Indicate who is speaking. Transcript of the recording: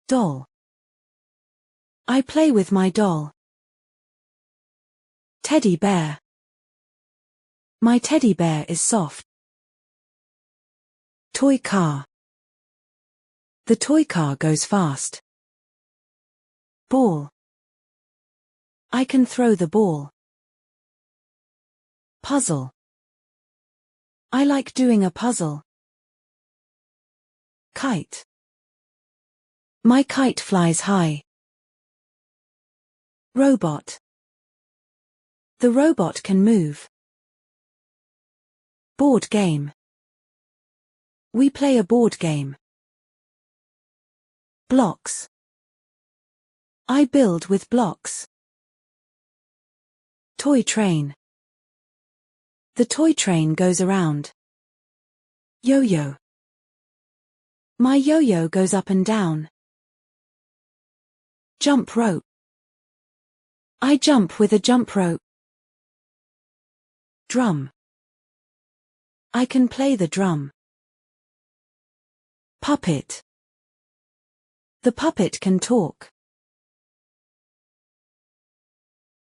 Speaker 1: Doll. I play with my doll. Teddy bear. My teddy bear is soft. Toy car. The toy car goes fast. Ball. I can throw the ball. Puzzle. I like doing a puzzle. Kite. My kite flies high. Robot. The robot can move. Board game. We play a board game. Blocks. I build with blocks. Toy train. The toy train goes around. Yo-yo. My yo-yo goes up and down. Jump rope. I jump with a jump rope. Drum. I can play the drum. Puppet. The puppet can talk.